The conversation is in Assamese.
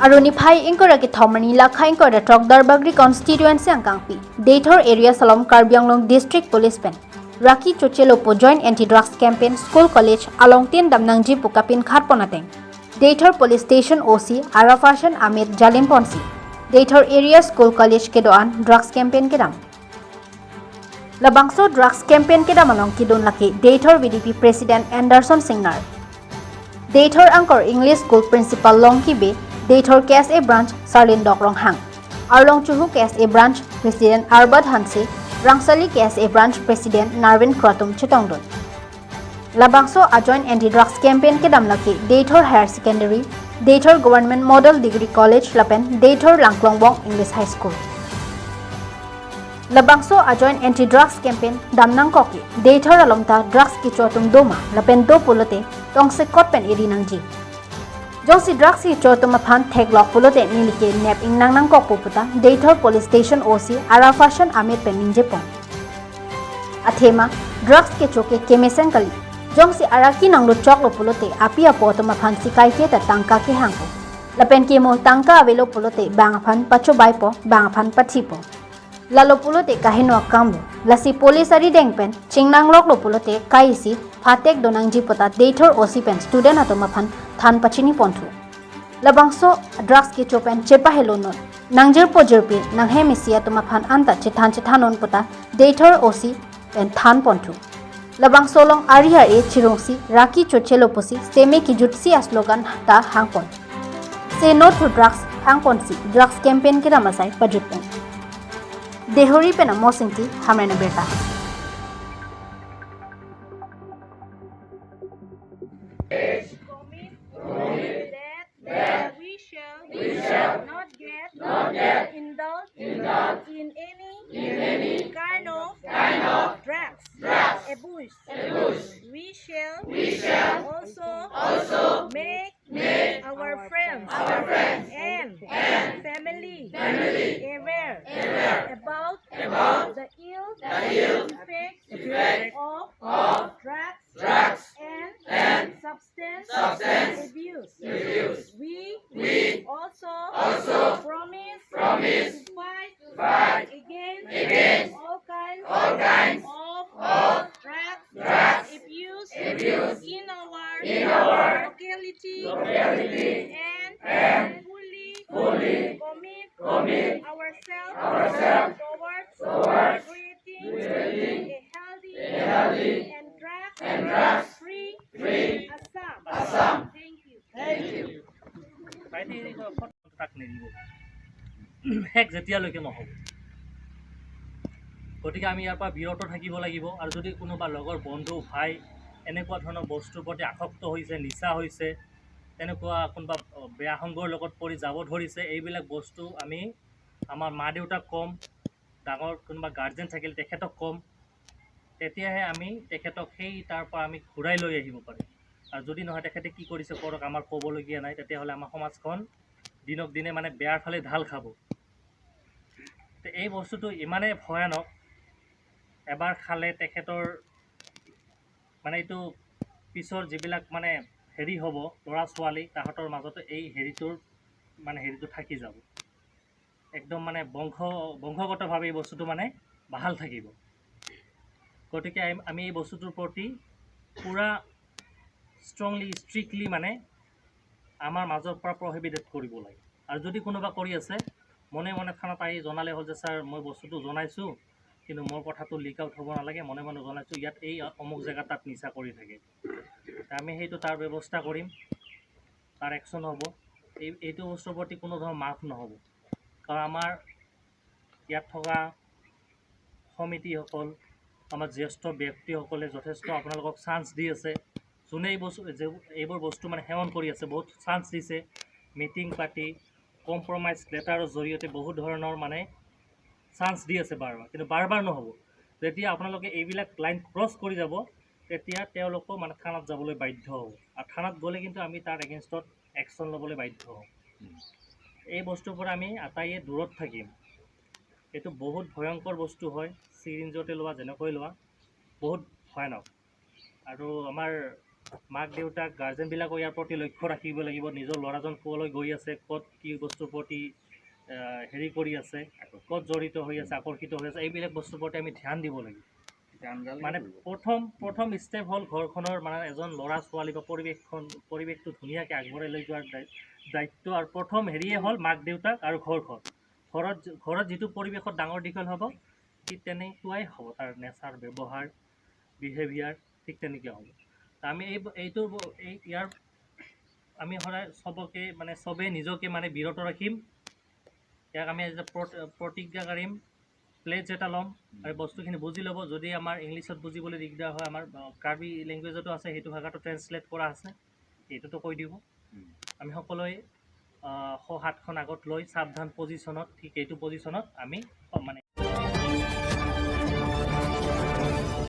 Aruni phai ingkoraki thomani lakha ingkora Trokdar Bagri constituency angkangpi. Deitor area salom Karbi Anglong District Police Pen. Raki choche lopo AJoint Anti Drugs campaign school college alongtien damnangji pukapin khat ponateng. Deitor police station OC Arafashan Ahmed Jalin Ponsi. Deitor area school college kedoan drugs campaign kedam. Labangso drugs campaign kedam along kidon laki Deitor VDP President Anderson Singnar. Deitor angkor English school principal Longki Be. Deitor KSA branch Sarlin Dokrong Hang. Arlong Chuhu KSA branch President Arbad Hansi. Rangsali KSA branch President Narvin Kratum Chitongdon. Labangso AJoint Anti Drugs campaign kedam laki Deitor Higher Secondary, Deitor Government Model Degree College Lapen, Deitor Langklongbong English High School. Labangso AJoint Anti Drugs campaign damnang koki Deitor alomta drugs ki chotum doma lapen do pulote tongse kotpen iri nangji. Jongsi drugs ki chotum aphan theglok pulote nilike nep ingnang nang kok puputa Deitor Police Station OC Arafashan Ahmed Peninje pong. Athema drugs ke choke kemesen kali Jongsi araki nanglo chok lo pulote api apo to maphan sikai ke ta tangka ke hangpo. Lapen ke mo tangka avelo pulote bang aphan pacho bai po bang aphan pathi po. Lalo pulote kahino kambo lasi police ari dengpen chingnang lok lo pulote kaisi phatek donangji pota Deitor OC pen student ato maphan than pachini pontu. Labangso drugs ke chopen chepa helo non nangjir pojirpi nang hemisia to maphan anta chethan pota Deitor OC pen than pontu. Labang solong ariha e chirongsi Raki choche loposi seme ki jutsi slogan ta hangpon. Say no to drugs hangpon si drugs campaign ke ramasai pajutpen. Dehori pena mosingti hamrena beta. That we shall not get indulged in any kind of drugs. Abuse. We shall also make our friends and family aware about the ill effects of drugs and substance abuse. We also promise to fight against all kinds of drugs abuse in our locality and fully commit ourselves towards creating a healthy and drug-free Assam. Thank you. Hack যেতিয়ালৈকে নহ'ব গতিকে আমি ইয়াৰ পৰা বিৰত থাকিব লাগিব আৰু যদি কোনোবা লগৰ বন্ধু ভাই এনেকুৱা ধৰণৰ বস্তুৰ প্ৰতি আসক্ত হৈছে নিচা হৈছে তেনেকুৱা কোনোবা বেয়া সংগৰ লগত পৰি যাব ধৰিছে এইবিলাক বস্তু আমি আমাৰ মা দেউতাক কম ডাঙৰ কোনোবা গাৰ্জেন থাকিলে তেখেতক কম তেতিয়াহে আমি তেখেতক সেই তাৰ পৰা আমি ঘূৰাই লৈ আহিব পাৰিম আৰু যদি নহয় তেখেতে কি কৰিছে কৰক আমাৰ ক'বলগীয়া নাই তেতিয়াহ'লে আমাৰ সমাজখন দিনক দিনে মানে বেয়াৰ ফালে ঢাল খাব তো এই বস্তুটো ইমানেই ভয়ানক এবাৰ খালে তেখেতৰ মানে এইটো পিছৰ যিবিলাক মানে হেৰি হ'ব ল'ৰা ছোৱালী তাহাঁতৰ মাজতে এই হেৰিটো থাকি যাব একদম মানে বংশগতভাৱে এই বস্তুটো মানে বাহাল থাকিব গতিকে আমি এই বস্তুটোৰ প্ৰতি পুৰা ষ্ট্ৰিক্টলি মানে আমাৰ মাজৰ পৰা প্ৰহিবিটেড কৰিব লাগে আৰু যদি কোনোবা কৰি আছে মনে মনে থানাত আহি জনালে হ'ল যে ছাৰ মই বস্তুটো জনাইছোঁ কিন্তু মোৰ কথাটো লিক আউট হ'ব নালাগে মনে মনে জনাইছোঁ ইয়াত এই অমুক জেগাত তাত নিচা কৰি থাকে আমি সেইটো তাৰ ব্যৱস্থা কৰিম তাৰ একশ্যন হ'ব এইটো বস্তুৰ প্ৰতি কোনো ধৰণৰ মাফ নহ'ব কাৰণ আমাৰ ইয়াত থকা সমিতিসকল আমাৰ জ্যেষ্ঠ ব্যক্তিসকলে যথেষ্ট আপোনালোকক চান্স দি আছে যোনে এইবোৰ বস্তু মানে সেৱন কৰি আছে বহুত চান্স দিছে মিটিং পাতি কম্প্ৰমাইজ লেটাৰৰ জৰিয়তে বহুত ধৰণৰ মানে চান্স দি আছে বাৰবাৰ কিন্তু বাৰবাৰ নহ'ব যেতিয়া আপোনালোকে এইবিলাক লাইন ক্ৰছ কৰি যাব তেতিয়া তেওঁলোকো মানে থানাত যাবলৈ বাধ্য হ'ব আৰু থানাত গ'লে কিন্তু আমি তাৰ এগেইনষ্টত একশ্যন ল'বলৈ বাধ্য হ'ম এই বস্তুৰ পৰা আমি আটাইয়ে দূৰত থাকিম এইটো বহুত ভয়ংকৰ বস্তু হয় চিৰিঞ্জতে লোৱা যেনেকৈ লোৱা বহুত ভয়ানক আৰু আমাৰ মাক দেউতাক গাৰ্জেনবিলাকো ইয়াৰ প্ৰতি লক্ষ্য ৰাখিব লাগিব নিজৰ ল'ৰাজন ক'লৈ গৈ আছে ক'ত কি বস্তুৰ প্ৰতি হেৰি কৰি আছে ক'ত জড়িত হৈ আছে আকৰ্ষিত হৈ আছে এইবিলাক বস্তুৰ প্ৰতি আমি ধ্যান দিব লাগিব মানে প্ৰথম ষ্টেপ হ'ল ঘৰখনৰ মানে এজন ল'ৰা ছোৱালী বা পৰিৱেশটো ধুনীয়াকৈ আগবঢ়াই লৈ যোৱাৰ দায়িত্ব আৰু প্ৰথম হেৰিয়ে হ'ল মাক দেউতাক আৰু ঘৰত যিটো পৰিৱেশত ডাঙৰ দীঘল হ'ব ঠিক তেনেকুৱাই হ'ব তাৰ নেচাৰ ব্যৱহাৰ বিহেভিয়াৰ ঠিক তেনেকৈ হ'ব আমি ইয়াৰ আমি সদায় চবকে মানে চবেই নিজকে মানে বিৰত ৰাখিম ইয়াক আমি প্ৰতিজ্ঞা কৰিম প্লেজ এটা ল'ম আৰু বস্তুখিনি বুজি ল'ব যদি আমাৰ ইংলিছত বুজিবলৈ দিগদাৰ হয় আমাৰ কাৰ্বি লেংগুৱেজতো আছে সেইটো ভাষাটো ট্ৰেন্সলেট কৰা আছে সেইটোতো কৈ দিব আমি সকলোৱে হাতখন আগত লৈ সাৱধান পজিশ্যনত ঠিক এইটো পজিশ্যনত আমি মানে